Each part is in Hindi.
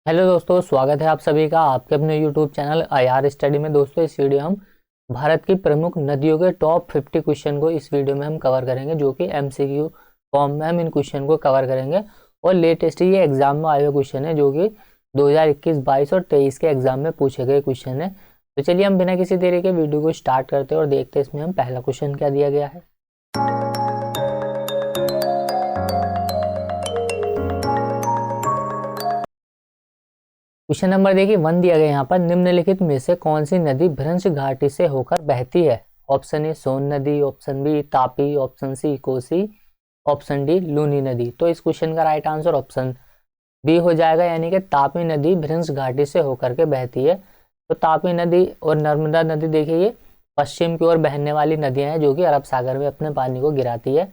हेलो दोस्तों, स्वागत है आप सभी का आपके अपने यूट्यूब चैनल आईआर स्टडी में। दोस्तों, इस वीडियो हम भारत की प्रमुख नदियों के टॉप 50 क्वेश्चन को इस वीडियो में हम कवर करेंगे, जो कि एमसीक्यू फॉर्म में हम इन क्वेश्चन को कवर करेंगे। और लेटेस्ट ये एग्जाम में आए हुए क्वेश्चन है, जो कि 2021, 22 और 23 के एग्जाम में पूछे गए क्वेश्चन है। तो चलिए हम बिना किसी देरी के वीडियो को स्टार्ट करते हैं और देखते हैं इसमें हम पहला क्वेश्चन क्या दिया गया है। क्वेश्चन नंबर देखिए 1 दिया गया यहाँ पर, निम्नलिखित में से कौन सी नदी भ्रंश घाटी से होकर बहती है। ऑप्शन ए सोन नदी, option B Tapi, option C Kosi, option D Luni नदी। तो इस क्वेश्चन का राइट आंसर ऑप्शन बी हो जाएगा, यानी कि तापी नदी भ्रंश घाटी से होकर के बहती है। तो तापी नदी और नर्मदा नदी देखिए, ये पश्चिम की ओर बहने वाली नदियां हैं, जो कि अरब सागर में अपने पानी को गिराती है।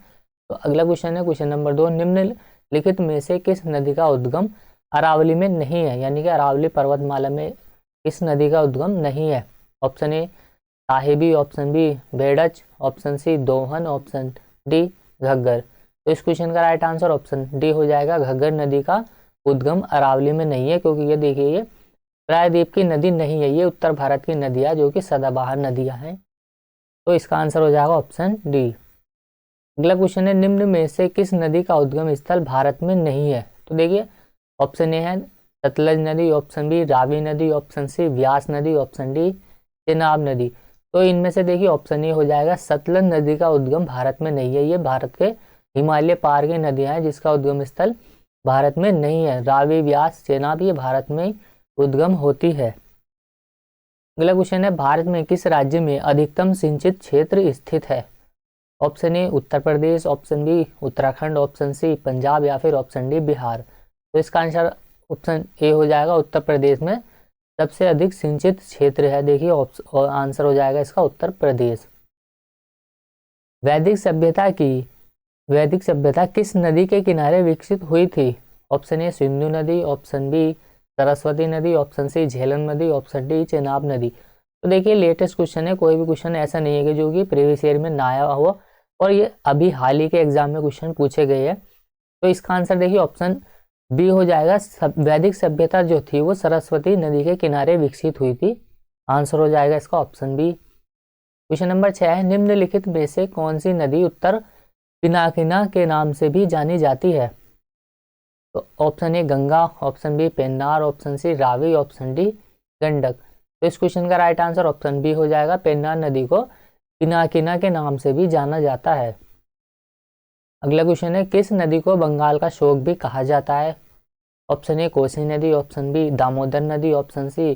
तो अगला क्वेश्चन है क्वेश्चन नंबर 2, निम्नलिखित में से किस नदी का उद्गम अरावली में नहीं है, यानी कि अरावली पर्वतमाला में इस नदी का उद्गम नहीं है। Option A Sahibi, option B Berach, option C Dohan, option D Ghaggar. तो इस क्वेश्चन का राइट आंसर ऑप्शन डी हो जाएगा, घग्गर नदी का उद्गम अरावली में नहीं है, क्योंकि ये देखिए ये प्रायद्वीप की नदी नहीं है, ये उत्तर भारत की नदियाँ जो कि सदाबहार नदियाँ हैं। तो इसका आंसर हो जाएगा ऑप्शन डी। अगला क्वेश्चन है, निम्न में से किस नदी का उद्गम स्थल भारत में नहीं है। तो देखिए ऑप्शन ए है सतलज नदी, ऑप्शन बी रावी नदी, ऑप्शन सी व्यास नदी, ऑप्शन डी चेनाब नदी। तो इनमें से देखिए ऑप्शन ए हो जाएगा, सतलज नदी का उद्गम भारत में नहीं है, ये भारत के हिमालय पार की नदियां हैं जिसका उद्गम स्थल भारत में नहीं है। रावी, व्यास, चेनाब ये भारत में उद्गम होती है। अगला क्वेश्चन है, भारत में किस राज्य में अधिकतम सिंचित क्षेत्र स्थित है। Option A Uttar Pradesh, option B Uttarakhand, option C Punjab या फिर ऑप्शन डी बिहार। तो इसका आंसर ऑप्शन ए हो जाएगा, उत्तर प्रदेश में सबसे अधिक सिंचित क्षेत्र है। देखिए आंसर हो जाएगा इसका उत्तर प्रदेश। वैदिक सभ्यता किस नदी के किनारे विकसित हुई थी। ऑप्शन ए सिंधु नदी, ऑप्शन बी सरस्वती नदी, ऑप्शन सी झेलम नदी, ऑप्शन डी चेनाब नदी। तो देखिए लेटेस्ट क्वेश्चन है, कोई भी क्वेश्चन ऐसा नहीं है कि जो कि प्रीवियस ईयर में ना आया हो, और ये अभी हाल ही के एग्जाम में क्वेश्चन पूछे गए हैं। तो इसका आंसर देखिए ऑप्शन बी हो जाएगा, वैदिक सभ्यता जो थी वो सरस्वती नदी के किनारे विकसित हुई थी। आंसर हो जाएगा इसका ऑप्शन बी। क्वेश्चन नंबर 6 है, निम्नलिखित में से कौन सी नदी उत्तर पिनाकिना के नाम से भी जानी जाती है। तो option A Ganga, option B Pennar, option C Ravi, option D Gandak. तो इस क्वेश्चन का राइट आंसर ऑप्शन बी हो जाएगा, पेन्नार नदी को पिनाकिना के नाम से भी जाना जाता है। अगला क्वेश्चन है, किस नदी को बंगाल का शोक भी कहा जाता है। ऑप्शन ए कोसी नदी, ऑप्शन बी दामोदर नदी, ऑप्शन सी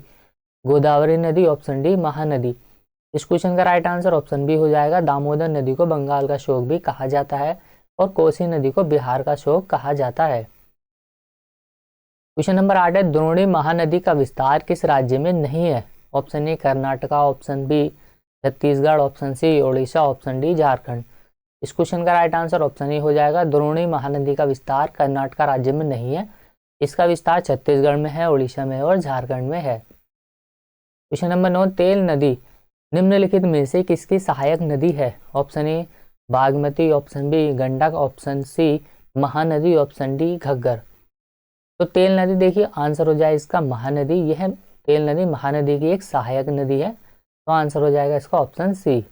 गोदावरी नदी, ऑप्शन डी महानदी। इस क्वेश्चन का राइट आंसर ऑप्शन बी हो जाएगा, दामोदर नदी को बंगाल का शोक भी कहा जाता है और कोसी नदी को बिहार का शोक कहा जाता है। क्वेश्चन नंबर 8 है, द्रोणी महानदी का विस्तार किस राज्य में नहीं है। Option A Karnataka, option B Chhattisgarh, option C Odisha, option D Jharkhand. इस क्वेश्चन का राइट आंसर ऑप्शन ए हो जाएगा, द्रोणी महानदी का विस्तार कर्नाटका राज्य में नहीं है, इसका विस्तार छत्तीसगढ़ में है, उड़ीसा में है और झारखंड में है। क्वेश्चन नंबर 9, तेल नदी निम्नलिखित में से किसकी सहायक नदी है। Option A Bagmati, option B Gandak, option C Mahanadi, option D Ghaggar. तो तेल नदी देखिए आंसर हो जाए इसका महानदी, यह तेल नदी महानदी की एक सहायक नदी है, तो आंसर हो जाएगा इसका ऑप्शन सी।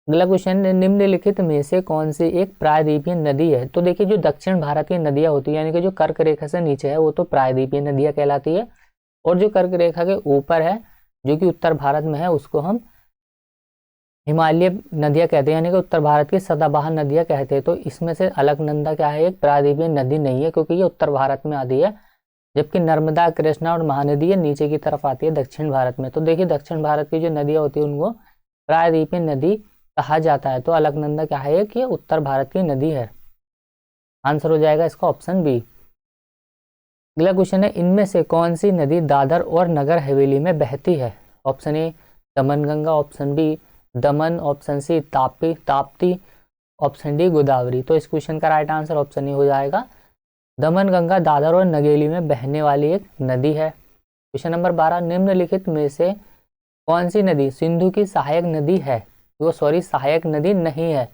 अगला क्वेश्चन, निम्नलिखित में से कौन सी एक प्रायद्वीपीय नदी है। तो देखिए जो दक्षिण भारत की नदियां होती है, यानी कि जो कर्क रेखा से नीचे है, वो तो प्रायद्वीपीय नदियां कहलाती है, और जो कर्क रेखा के ऊपर है जो कि उत्तर भारत में है, उसको हम हिमालय नदियां कहते हैं, यानी कि उत्तर भारत की सदाबहार नदियां कहते हैं। तो इसमें से अलकनंदा क्या है, एक प्रायद्वीपीय नदी नहीं है, क्योंकि ये उत्तर भारत में आती है, जबकि नर्मदा, कृष्णा और महानदी ये नीचे की तरफ आती है दक्षिण भारत में। तो देखिए दक्षिण भारत की जो नदियां होती है उनको प्रायद्वीपीय नदी कहा जाता है। तो अलकनंदा क्या है कि उत्तर भारत की नदी है। आंसर हो जाएगा इसका ऑप्शन बी। अगला क्वेश्चन है, इनमें से कौन सी नदी दादर और नगर हवेली में बहती है। Option A Damanganga, option B Daman, option C Tapti, option D Godavari. तो इस क्वेश्चन का राइट आंसर ऑप्शन ए हो जाएगा, दमनगंगा दादर और नगेली में बहने वाली एक नदी है। क्वेश्चन नंबर 12, निम्नलिखित में से कौन सी नदी सिंधु की सहायक नदी है। सहायक नदी नहीं है।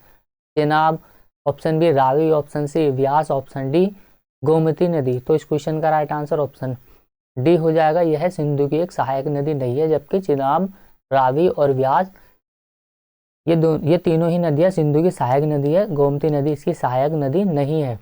Chenab, option B Ravi, option C Vyas, option D Gomti नदी। तो इस क्वेश्चन का राइट आंसर ऑप्शन डी हो जाएगा, यह सिंधु की एक सहायक नदी नहीं है, जबकि चिनाब, रावी और व्यास ये तीनों ही नदियां सिंधु की सहायक नदी है। गोमती नदी इसकी सहायक नदी नहीं है।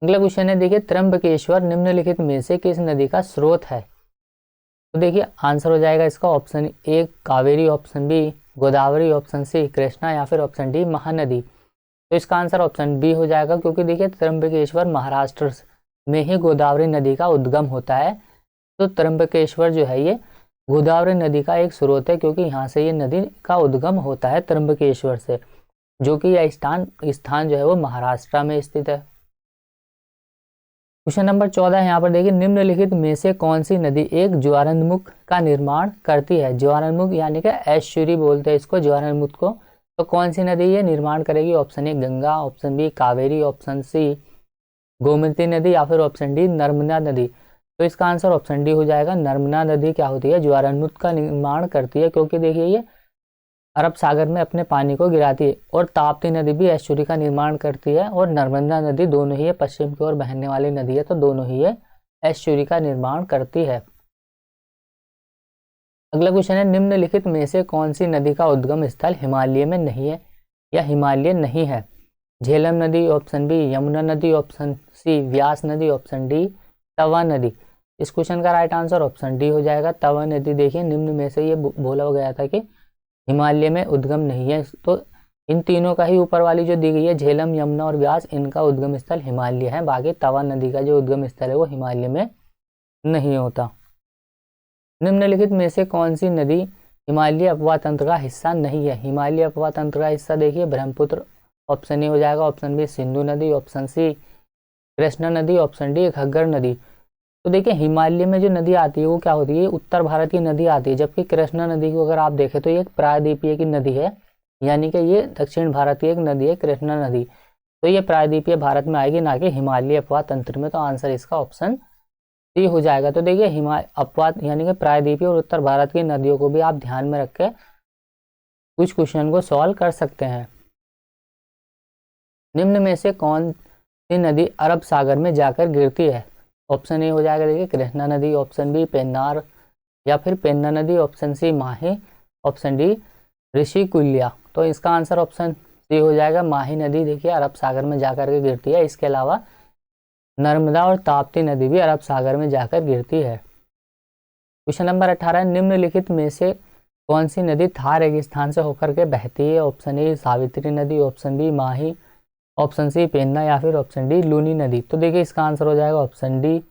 अगला क्वेश्चन है, देखिए त्र्यंबकेश्वर निम्नलिखित में से किस नदी का स्रोत है? तो देखिए आंसर हो जाएगा इसका option A Kaveri, option B Godavari, option C Krishna या फिर ऑप्शन डी महानदी। तो इसका आंसर ऑप्शन बी हो जाएगा, क्योंकि देखिए त्र्यंबकेश्वर महाराष्ट्र में ही गोदावरी नदी का उद्गम होता है। तो त्र्यंबकेश्वर जो है ये गोदावरी नदी का एक स्रोत है, क्योंकि यहाँ से ये नदी का उद्गम होता है त्र्यंबकेश्वर से, जो कि यह स्थान जो है वो महाराष्ट्र में स्थित है। क्वेश्चन नंबर 14 है, यहाँ पर देखिए निम्नलिखित में से कौन सी नदी एक ज्वारनमुख का निर्माण करती है? ज्वारनमुख यानी कि एस्चुरी बोलते हैं इसको, ज्वारनमुख को। तो कौन सी नदी ये निर्माण करेगी? Option A Ganga, option B Kaveri, option C Gomti नदी या फिर ऑप्शन डी नर्मदा नदी। तो इसका आंसर ऑप्शन डी हो जाएगा, नर्मदा नदी क्या होती है? ज्वारनमुख का निर्माण करती है, क्योंकि देखिए ये अरब सागर में अपने पानी को गिराती है। और ताप्ती नदी भी एस्चुरी का निर्माण करती है, और नर्मदा नदी दोनों ही ये पश्चिम की ओर बहने वाली नदी है, तो दोनों ही ये एस्चुरी का निर्माण करती है। अगला क्वेश्चन है, निम्नलिखित में से कौन सी नदी का उद्गम स्थल हिमालय में नहीं है या हिमालय नहीं है? झेलम नदी, ऑप्शन बी यमुना नदी, ऑप्शन सी व्यास नदी, ऑप्शन डी तवा नदी। इस क्वेश्चन का राइट आंसर ऑप्शन डी हो जाएगा, तवा नदी। देखिए निम्न में से ये बोला गया था कि हिमालय में उद्गम नहीं है, तो इन तीनों का ही ऊपर वाली जो दी गई है झेलम, यमुना और व्यास, इनका उद्गम स्थल हिमालय है। बाकी तवा नदी का जो उद्गम स्थल है वो हिमालय में नहीं होता। निम्नलिखित में से कौन सी नदी हिमालय अपवाह तंत्र का हिस्सा नहीं है? हिमालय अपवाह तंत्र का हिस्सा देखिए ब्रह्मपुत्र, ऑप्शन ए हो जाएगा, ऑप्शन बी सिंधु नदी, ऑप्शन सी कृष्णा नदी, ऑप्शन डी घग्गर नदी। तो देखिए हिमालय में जो नदी आती है वो क्या होती है? उत्तर भारत की नदी आती है, जबकि कृष्णा नदी को अगर आप देखें तो ये एक प्रायद्वीपीय की नदी है, यानी कि ये दक्षिण भारत की एक नदी है कृष्णा नदी। तो ये प्रायद्वीपीय भारत में आएगी, ना कि हिमालय अपवाह तंत्र में। तो आंसर इसका ऑप्शन सी हो जाएगा। तो देखिए हिमालय अपवाह यानी कि प्रायद्वीपीय और उत्तर भारत की नदियों को भी आप ध्यान में रख के कुछ क्वेश्चन को सॉल्व कर सकते हैं। निम्न में से कौन सी नदी अरब सागर में जाकर गिरती है? ऑप्शन ए हो जाएगा देखिए कृष्णा नदी, ऑप्शन बी पेन्नार या फिर पेन्ना नदी, ऑप्शन सी माही, ऑप्शन डी ऋषिकुल्या। तो इसका आंसर ऑप्शन सी हो जाएगा, माही नदी देखिए अरब सागर में जाकर के गिरती है। इसके अलावा नर्मदा और ताप्ती नदी भी अरब सागर में जाकर गिरती है। क्वेश्चन नंबर 18, निम्नलिखित में से कौन सी नदी थार रेगिस्तान से होकर के बहती है? ऑप्शन ए सावित्री नदी, ऑप्शन बी माही, ऑप्शन सी पेन्ना या फिर ऑप्शन डी लूनी नदी। तो देखिए इसका आंसर हो जाएगा ऑप्शन डी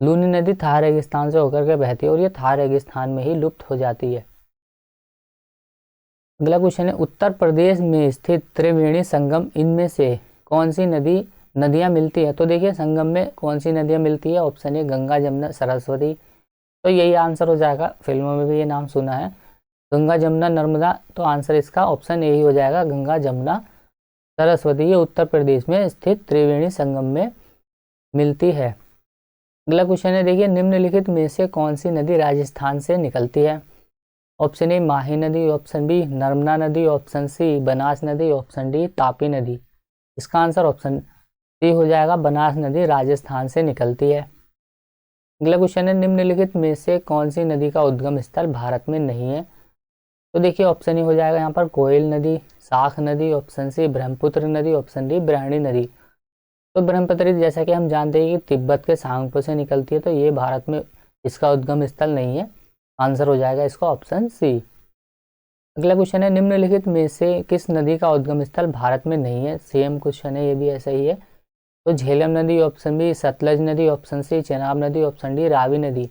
लूनी नदी थार रेगिस्तान से होकर के बहती है और ये थार रेगिस्तान में ही लुप्त हो जाती है। अगला क्वेश्चन है, उत्तर प्रदेश में स्थित त्रिवेणी संगम इनमें से कौन सी नदियां मिलती है? तो देखिए संगम में कौन सी नदियां मिलती है? Option A Ganga, Jamuna, Saraswati. तो यही आंसर हो जाएगा, फिल्मों में भी ये नाम सुना है, गंगा, जमुना, नर्मदा। तो आंसर इसका ऑप्शन ए ही हो जाएगा, गंगा, जमुना, सरस्वती। ये उत्तर प्रदेश में स्थित त्रिवेणी संगम में मिलती है। अगला क्वेश्चन है, देखिए निम्नलिखित में से कौन सी नदी राजस्थान से निकलती है? ऑप्शन ए माही नदी, ऑप्शन बी नर्मदा नदी, ऑप्शन सी बनास नदी, ऑप्शन डी तापी नदी। इसका आंसर ऑप्शन सी हो जाएगा, बनास नदी राजस्थान से निकलती है। अगला क्वेश्चन है, निम्नलिखित में से कौन सी नदी का उद्गम स्थल भारत में नहीं है? तो देखिए ऑप्शन ही हो जाएगा यहाँ पर कोयल नदी, शाख नदी, ऑप्शन सी ब्रह्मपुत्र नदी, ऑप्शन डी ब्राह्मणी नदी। तो ब्रह्मपुत्र जैसा कि हम जानते हैं कि तिब्बत के सांगपो से निकलती है, तो ये भारत में इसका उद्गम स्थल नहीं है। आंसर हो जाएगा इसका ऑप्शन सी। अगला क्वेश्चन है, निम्नलिखित में से किस नदी का उद्गम स्थल भारत में नहीं है? सेम क्वेश्चन है, ये भी ऐसा ही है। तो झेलम नदी, ऑप्शन बी सतलज नदी, ऑप्शन सी चेनाब नदी, ऑप्शन डी रावी नदी।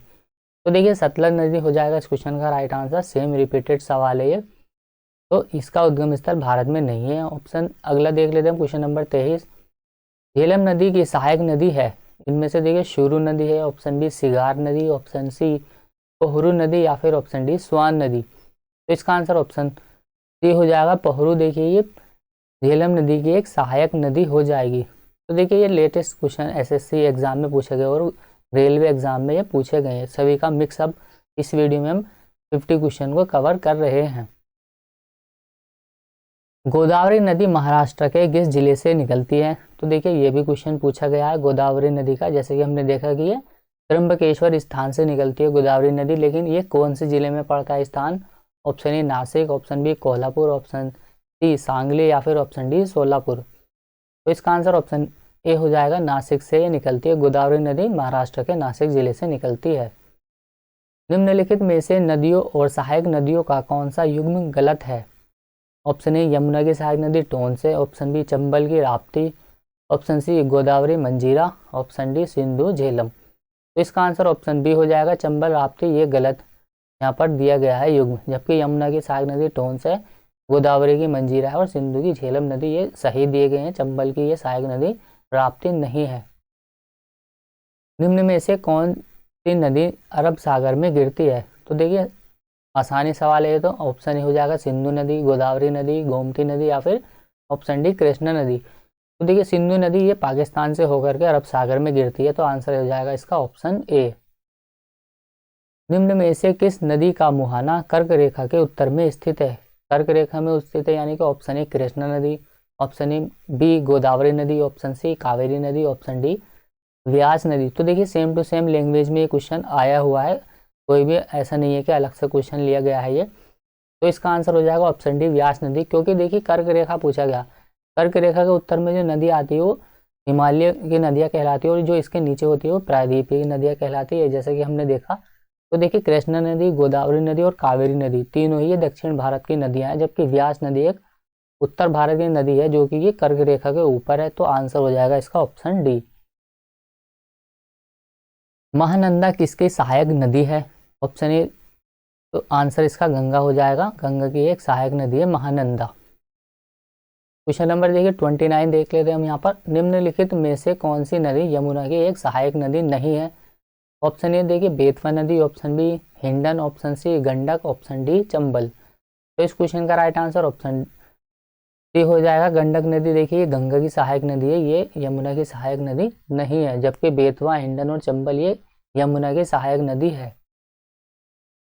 तो देखिए सतलज नदी हो जाएगा इस क्वेश्चन का राइट आंसर। सेम रिपीटेड सवाल है ये, तो इसका उद्गम स्थल भारत में नहीं है। ऑप्शन अगला देख लेते हैं, क्वेश्चन नंबर 23, झेलम नदी की सहायक नदी है इनमें से देखिए शुरू नदी है, ऑप्शन बी सिगार नदी, ऑप्शन सी पोहरू नदी या फिर ऑप्शन डी स्वान नदी। तो इसका आंसर ऑप्शन सी हो जाएगा, पोहरू। देखिए ये झेलम नदी की एक सहायक नदी हो जाएगी। तो देखिए ये लेटेस्ट क्वेश्चन एसएससी एग्जाम में पूछे गए और रेलवे एग्जाम में ये पूछे गए हैं, सभी का मिक्सअप इस वीडियो में हम 50 क्वेश्चन को कवर कर रहे हैं। गोदावरी नदी महाराष्ट्र के किस जिले से निकलती है? तो देखिए ये भी क्वेश्चन पूछा गया है गोदावरी नदी का, जैसे कि हमने देखा कि ये त्र्यंबकेश्वर स्थान से निकलती है गोदावरी नदी, लेकिन ये कौन से जिले में पड़ता है स्थान? Option A Nashik, option B Kolhapur, option C Sangli या फिर ऑप्शन डी सोलापुर। तो इसका आंसर ऑप्शन ए हो जाएगा, नासिक से ये निकलती है। गोदावरी नदी महाराष्ट्र के नासिक जिले से निकलती है। निम्नलिखित में से नदियों और सहायक नदियों का कौन सा युग्म गलत है? ऑप्शन ए यमुना की सहायक नदी टोन से, ऑप्शन बी चंबल की राप्ती, ऑप्शन सी गोदावरी मंजीरा, ऑप्शन डी सिंधु झेलम। तो इसका आंसर ऑप्शन बी हो जाएगा, चंबल राप्ती ये गलत यहाँ पर दिया गया है युग्म, जबकि यमुना की सहायक नदी टोंस है, गोदावरी की मंजीरा है और सिंधु की झेलम नदी ये सही दिए गए हैं। चंबल की ये सहायक नदी राप्ती नहीं है। निम्न में से कौन सी नदी अरब सागर में गिरती है? तो देखिए आसानी सवाल है, तो ऑप्शन ए हो जाएगा सिंधु नदी, गोदावरी नदी, गोमती नदी या फिर ऑप्शन डी कृष्णा नदी। तो देखिए सिंधु नदी ये पाकिस्तान से होकर के अरब सागर में गिरती है, तो आंसर हो जाएगा इसका ऑप्शन ए। निम्न में से किस नदी का मुहाना कर्क रेखा के उत्तर में स्थित है? कर्क रेखा में स्थित है यानी कि ऑप्शन ए कृष्णा नदी, ऑप्शन ए बी गोदावरी नदी, ऑप्शन सी कावेरी नदी, ऑप्शन डी व्यास नदी। तो देखिए सेम टू सेम लैंग्वेज में ये क्वेश्चन आया हुआ है, कोई भी ऐसा नहीं है कि अलग से क्वेश्चन लिया गया है ये। तो इसका आंसर हो जाएगा ऑप्शन डी व्यास नदी, क्योंकि देखिए कर्क रेखा पूछा गया, कर्क रेखा के उत्तर में जो नदी आती है वो हिमालय की नदियाँ कहलाती है और जो इसके नीचे होती है वो प्रायद्वीपीय नदियाँ कहलाती है, जैसे कि हमने देखा। तो देखिए कृष्णा नदी, गोदावरी नदी और कावेरी नदी तीनों ही ये दक्षिण भारत की नदियाँ हैं, जबकि व्यास नदी एक उत्तर भारत की नदी है जो कि ये कर्क रेखा के ऊपर है। तो आंसर हो जाएगा इसका ऑप्शन डी। महानंदा किसकी सहायक नदी है? ऑप्शन ए, तो आंसर इसका गंगा हो जाएगा, गंगा की एक सहायक नदी है महानंदा। क्वेश्चन नंबर देखिए 29 देख लेते हैं हम यहाँ पर। निम्नलिखित में से कौन सी नदी यमुना की एक सहायक नदी नहीं है? ऑप्शन ए देखिए बेतवा नदी, option B Hindon, option C Gandak, option D Chambal. तो इस क्वेश्चन का राइट आंसर ऑप्शन डी हो जाएगा, गंडक नदी। देखिए गंगा की सहायक नदी है, ये यमुना की सहायक नदी नहीं है, जबकि बेतवा, हिंडन और चंबल ये यमुना की सहायक नदी है।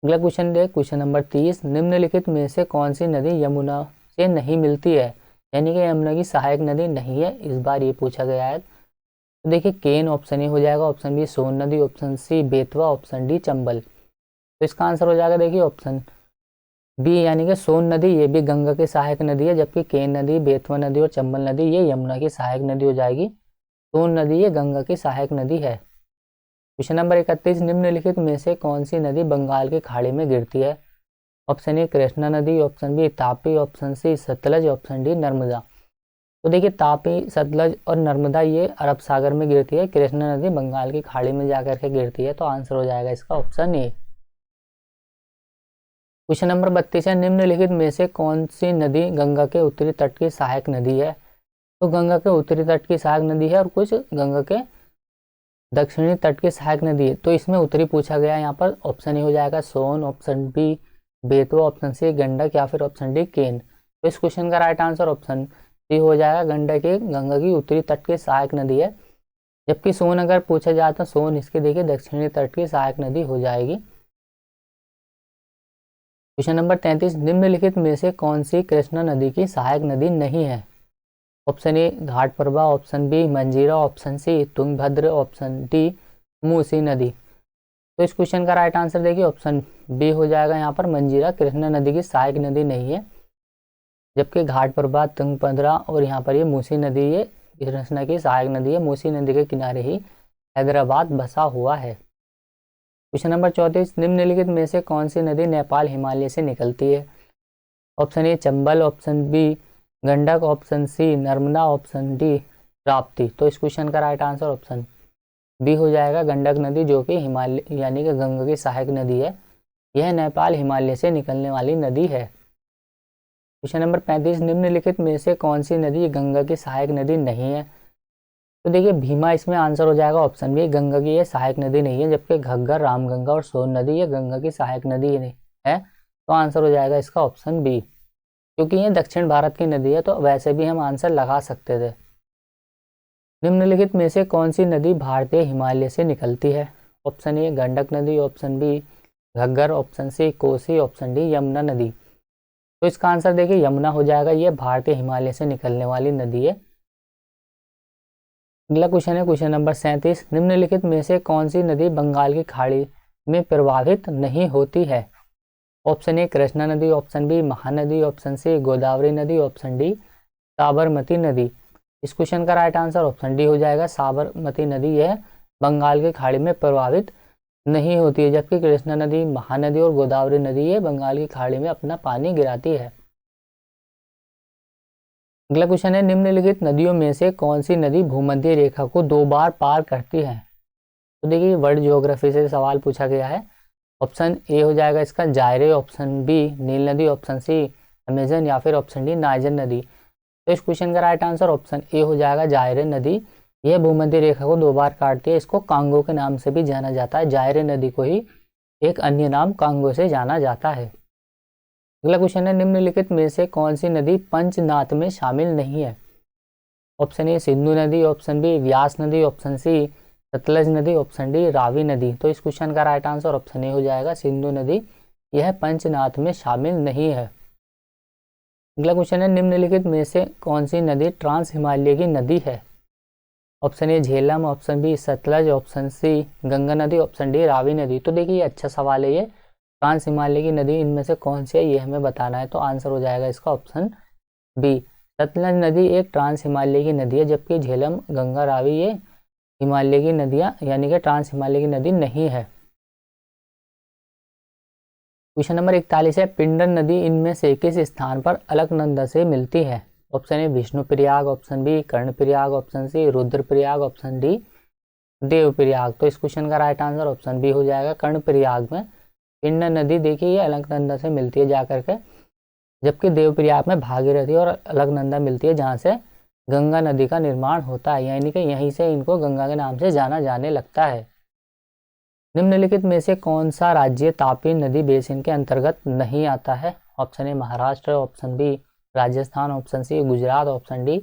अगला क्वेश्चन देख क्वेश्चन नंबर 30। निम्नलिखित में से कौन सी नदी यमुना से नहीं मिलती है, यानी कि यमुना की सहायक नदी नहीं है, इस बार ये पूछा गया है। तो देखिए केन ऑप्शन ए हो जाएगा, ऑप्शन बी सोन नदी, option C Betwa, option D Chambal. तो इसका आंसर हो जाएगा देखिए ऑप्शन बी यानी कि सोन नदी, ये भी गंगा की सहायक नदी है, जबकि केन नदी, बेतवा नदी और चंबल नदी ये यमुना की सहायक नदी हो जाएगी। सोन नदी ये गंगा की सहायक नदी है। Question number 31। निम्नलिखित में से कौन सी नदी बंगाल की खाड़ी में गिरती है? ऑप्शन ए कृष्णा नदी, option B Tapi, option C Sutlej, option D Narmada. तो देखिए तापी, सतलज और नर्मदा ये अरब सागर में गिरती है, कृष्णा नदी बंगाल की खाड़ी में जाकर के गिरती है। तो आंसर हो जाएगा इसका ऑप्शन ए। क्वेश्चन नंबर 32 है। निम्नलिखित में से कौन सी नदी गंगा के उत्तरी तट की सहायक नदी है? तो गंगा के उत्तरी तट की सहायक नदी है और कुछ गंगा के दक्षिणी तट की सहायक नदी है। तो इसमें उत्तरी पूछा गया है, यहाँ पर ऑप्शन ए हो जाएगा Son, option B Betwa, option C Gandak या फिर ऑप्शन डी केन। तो इस क्वेश्चन का राइट आंसर ऑप्शन सी हो जाएगा, गंडक एक गंगा की उत्तरी तट की सहायक नदी है, जबकि सोन अगर पूछा जाए तो सोन इसके देखिए दक्षिणी तट की सहायक नदी हो जाएगी। Question number 33। निम्नलिखित में से कौन सी कृष्णा नदी की सहायक नदी नहीं है? Option A Ghataprabha, option B Manjira, option C Tungabhadra, option D Musi नदी। तो इस क्वेश्चन का राइट आंसर देखिए ऑप्शन बी हो जाएगा, यहाँ पर मंजीरा कृष्णा नदी की सहायक नदी नहीं है, जबकि घाटप्रभा, तुंगभद्रा और यहाँ पर ये मूसी नदी ये कृष्णा की सहायक नदी है। मूसी नदी के किनारे ही हैदराबाद बसा हुआ है। Question number 34। निम्नलिखित में से कौन सी नदी नेपाल हिमालय से निकलती है? Option A Chambal, option B Gandak, option C Narmada, option D Rapti. तो इस क्वेश्चन का राइट आंसर ऑप्शन बी हो जाएगा, गंडक नदी, जो कि हिमालय यानी कि गंगा की सहायक नदी है। यह नेपाल हिमालय से निकलने वाली नदी है। Question number 35। निम्नलिखित में से कौन सी नदी गंगा की सहायक नदी नहीं है? तो देखिए भीमा इसमें आंसर हो जाएगा ऑप्शन बी, गंगा की ये सहायक नदी नहीं है, जबकि घग्गर, रामगंगा और सोन नदी ये गंगा की सहायक नदी है। तो आंसर हो जाएगा इसका ऑप्शन बी, क्योंकि ये दक्षिण भारत की नदी है, तो वैसे भी हम आंसर लगा सकते थे। निम्नलिखित में से कौन सी नदी भारतीय हिमालय से निकलती है? ऑप्शन ए गंडक नदी, option B Ghaggar, option C Kosi, option D Yamuna नदी। तो इसका आंसर देखिए यमुना हो जाएगा। ये भारतीय हिमालय से निकलने वाली नदी है। अगला क्वेश्चन है क्वेश्चन नंबर 37, निम्नलिखित में से कौन सी नदी बंगाल की खाड़ी में प्रवाहित नहीं होती है? ऑप्शन ए कृष्णा नदी, option B Mahanadi, option C Godavari नदी, ऑप्शन डी साबरमती नदी। इस क्वेश्चन का राइट आंसर ऑप्शन डी हो जाएगा, साबरमती नदी। यह बंगाल की खाड़ी में प्रवाहित नहीं होती है, जबकि कृष्णा नदी, महानदी और गोदावरी नदी ये बंगाल की खाड़ी में अपना पानी गिराती है। अगला क्वेश्चन है, निम्नलिखित नदियों में से कौन सी नदी भूमध्य रेखा को 2 बार पार करती है? तो देखिए वर्ल्ड ज्योग्राफी से सवाल पूछा गया है। ऑप्शन ए हो जाएगा इसका जायरे, ऑप्शन बी नील नदी, ऑप्शन सी अमेजन या फिर ऑप्शन डी नाइजर नदी। तो इस क्वेश्चन का राइट आंसर ऑप्शन ए हो जाएगा, जायरे नदी। यह भूमध्य रेखा को 2 बार काटती है। इसको कांगो के नाम से भी जाना जाता है। जायरे नदी को ही एक अन्य नाम कांगो से जाना जाता है। अगला क्वेश्चन है, निम्नलिखित में से कौन सी नदी पंचनाद में शामिल नहीं है? ऑप्शन ए सिंधु नदी, ऑप्शन बी व्यास नदी, ऑप्शन सी सतलज नदी, ऑप्शन डी रावी नदी। तो इस क्वेश्चन का राइट आंसर ऑप्शन ए हो जाएगा, सिंधु नदी। यह पंचनाद में शामिल नहीं है। अगला क्वेश्चन है, निम्नलिखित में से कौन सी नदी ट्रांस हिमालय की नदी है? Option A Jhelum, option B Sutlej, option C Ganga नदी, ऑप्शन डी रावी नदी। तो देखिए अच्छा सवाल है ये। ट्रांस हिमालय की नदी इनमें से कौन सी है ये हमें बताना है। तो आंसर हो जाएगा इसका ऑप्शन बी, सतलज नदी एक ट्रांस हिमालय की नदी है, जबकि झेलम, गंगा, रावी ये हिमालय की नदियाँ यानी कि ट्रांस हिमालय की नदी नहीं है। क्वेश्चन नंबर 41 है, पिंडर नदी इनमें से किस स्थान पर अलकनंदा से मिलती है? Option A Vishnuprayag, option B Karnaprayag, option C Rudraprayag, option D Devprayag. तो इस क्वेश्चन का राइट आंसर ऑप्शन बी हो जाएगा, कर्णप्रयाग में पिंडर नदी देखिए ये अलकनंदा से मिलती है जाकर के, जबकि देवप्रयाग में भागीरथी और अलकनंदा मिलती है, जहाँ से गंगा नदी का निर्माण होता है, यानी कि यहीं से इनको गंगा के नाम से जाना जाने लगता है। निम्नलिखित में से कौन सा राज्य तापी नदी बेसिन के अंतर्गत नहीं आता है? Option A Maharashtra, option B Rajasthan, option C Gujarat, option D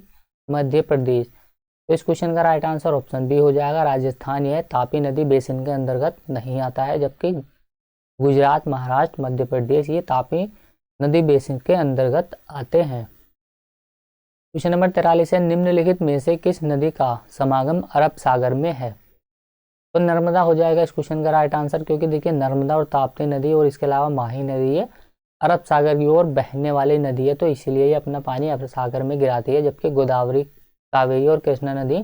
Madhya Pradesh. तो इस क्वेश्चन का राइट आंसर ऑप्शन बी हो जाएगा, राजस्थान। यह तापी नदी बेसिन के अंतर्गत नहीं आता है, जबकि गुजरात, महाराष्ट्र, मध्य प्रदेश ये तापी नदी बेसिन के अंतर्गत आते हैं। क्वेश्चन नंबर 43 है, निम्नलिखित में से किस नदी का समागम अरब सागर में है? तो नर्मदा हो जाएगा इस क्वेश्चन का राइट आंसर, क्योंकि देखिए नर्मदा और ताप्ती नदी और इसके अलावा माही नदी है अरब सागर की ओर बहने वाली नदी है, तो इसीलिए ये अपना पानी अरब सागर में गिराती है, जबकि गोदावरी, कावेरी और कृष्णा नदी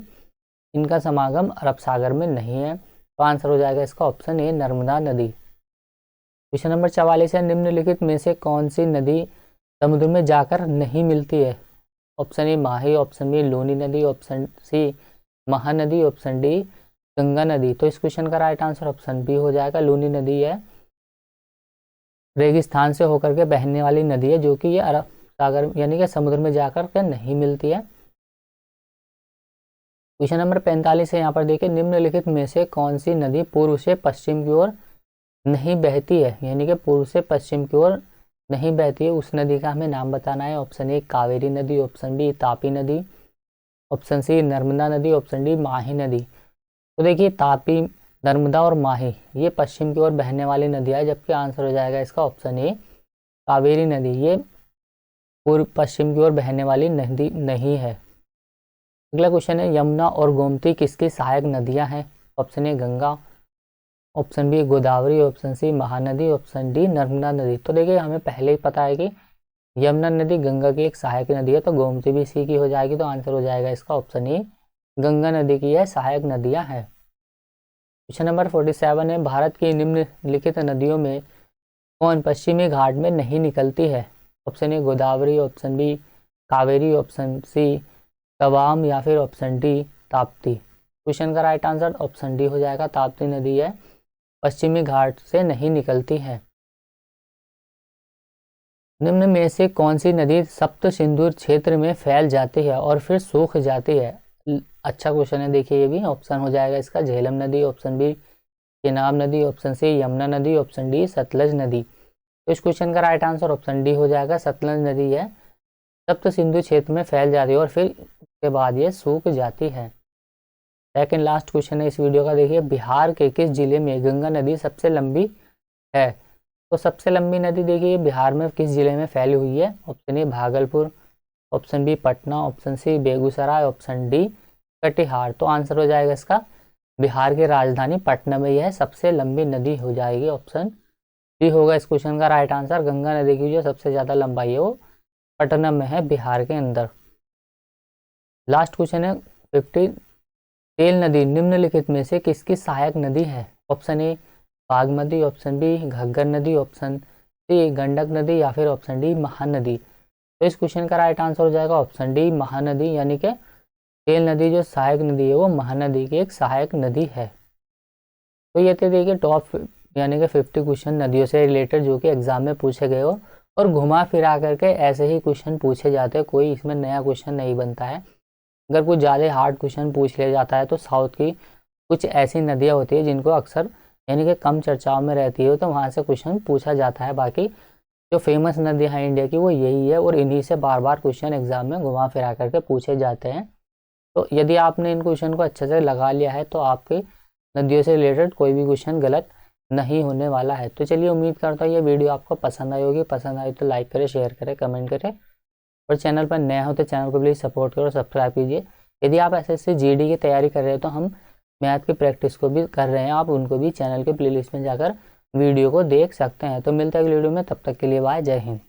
इनका समागम अरब सागर में नहीं है। तो आंसर हो जाएगा इसका ऑप्शन ए नर्मदा नदी। क्वेश्चन नंबर 44 है, निम्नलिखित में से कौन सी नदी समुद्र में जाकर नहीं मिलती है? Option A Mahi, option B Luni नदी, option C Mahanadi, option D Ganga नदी। तो इस क्वेश्चन का राइट आंसर ऑप्शन बी हो जाएगा, लूनी नदी है रेगिस्तान से होकर के बहने वाली नदी है, जो कि ये अरब सागर यानी कि समुद्र में जाकर के नहीं मिलती है। क्वेश्चन नंबर 45 है, यहाँ पर देखिए निम्नलिखित में से कौन सी नदी पूर्व से पश्चिम की ओर नहीं बहती है? यानी कि पूर्व से पश्चिम की ओर नहीं बहती है, उस नदी का हमें नाम बताना है। ऑप्शन ए कावेरी नदी, ऑप्शन बी तापी नदी, ऑप्शन सी नर्मदा नदी, ऑप्शन डी माही नदी। तो देखिए तापी, नर्मदा और माही ये पश्चिम की ओर बहने वाली नदियाँ है, जबकि आंसर हो जाएगा इसका ऑप्शन ए कावेरी नदी। ये पूर्व पश्चिम की ओर बहने वाली नदी नहीं है। अगला क्वेश्चन है, यमुना और गोमती किसकी सहायक नदियाँ हैं? Option A Ganga, option B Godavari, option C Mahanadi, option D Narmada नदी। तो देखिए हमें पहले ही पता है कि यमुना नदी गंगा की एक सहायक नदी है, तो गोमती भी इसी की हो जाएगी। तो आंसर हो जाएगा इसका ऑप्शन ए गंगा नदी की यह सहायक नदियाँ हैं। क्वेश्चन नंबर 47 है, भारत की निम्नलिखित नदियों में कौन पश्चिमी घाट में नहीं निकलती है? Option A Godavari, option B Kaveri, option C तवाम या फिर ऑप्शन डी ताप्ती। क्वेश्चन का राइट आंसर ऑप्शन डी हो जाएगा, ताप्ती नदी है पश्चिमी घाट से नहीं निकलती है। निम्न में से कौन सी नदी सप्त सिंधु क्षेत्र में फैल जाती है और फिर सूख जाती है? अच्छा क्वेश्चन है, देखिए ये भी ऑप्शन हो जाएगा इसका झेलम नदी, ऑप्शन बी चेनाब नदी, ऑप्शन सी यमुना नदी, ऑप्शन डी सतलज नदी। तो इस क्वेश्चन का राइट आंसर ऑप्शन डी हो जाएगा, सतलज नदी है सप्त सिंधु क्षेत्र में फैल जाती है और फिर उसके बाद ये सूख जाती है। सेकंड लास्ट क्वेश्चन है इस वीडियो का, देखिए बिहार के किस जिले में गंगा नदी सबसे लंबी है? तो सबसे लंबी नदी देखिए बिहार में किस जिले में फैली हुई है? Option A Bhagalpur, option B Patna, option C Begusarai, option D Katihar. तो आंसर हो जाएगा इसका बिहार की राजधानी पटना में यह सबसे लंबी नदी हो जाएगी। ऑप्शन डी होगा इस क्वेश्चन का राइट आंसर। गंगा नदी की जो सबसे ज़्यादा लंबाई है वो पटना में है, बिहार के अंदर। लास्ट क्वेश्चन है 50। तेल नदी निम्नलिखित में से किसकी सहायक नदी है? Option A Bagmati, option B Ghaggar नदी, ऑप्शन सी गंडक नदी या फिर ऑप्शन डी महानदी। तो इस क्वेश्चन का राइट आंसर हो जाएगा ऑप्शन डी महानदी, यानी कि तेल नदी जो सहायक नदी है वो महानदी की एक सहायक नदी है। तो ये थे देखिए टॉप यानी कि 50 क्वेश्चन नदियों से रिलेटेड जो कि एग्जाम में पूछे गए हो, और घुमा फिरा करके ऐसे ही क्वेश्चन पूछे जाते हैं, कोई इसमें नया क्वेश्चन नहीं बनता है। अगर कुछ ज़्यादा हार्ड क्वेश्चन पूछ लिया जाता है तो साउथ की कुछ ऐसी नदियाँ होती है जिनको अक्सर यानी कि कम चर्चाओं में रहती है, तो वहाँ से क्वेश्चन पूछा जाता है। बाकी जो फेमस नदियाँ हैं इंडिया की वो यही है, और इन्हीं से बार बार क्वेश्चन एग्जाम में घुमा फिरा करके पूछे जाते हैं। तो यदि आपने इन क्वेश्चन को अच्छे से लगा लिया है तो आपके नदियों से रिलेटेड कोई भी क्वेश्चन गलत नहीं होने वाला है। तो चलिए उम्मीद करता हूँ ये वीडियो आपको पसंद आई होगी। पसंद आई तो लाइक करें, शेयर करें, कमेंट करें, और चैनल पर नया हो तो चैनल को प्लीज़ सपोर्ट करो, सब्सक्राइब कीजिए। यदि आप एसएससी जीडी की तैयारी कर रहे हो तो हम मैथ की प्रैक्टिस को भी कर रहे हैं, आप उनको भी चैनल के प्लेलिस्ट में जाकर वीडियो को देख सकते हैं। तो मिलते हैं अगली वीडियो में, तब तक के लिए बाय, जय हिंद।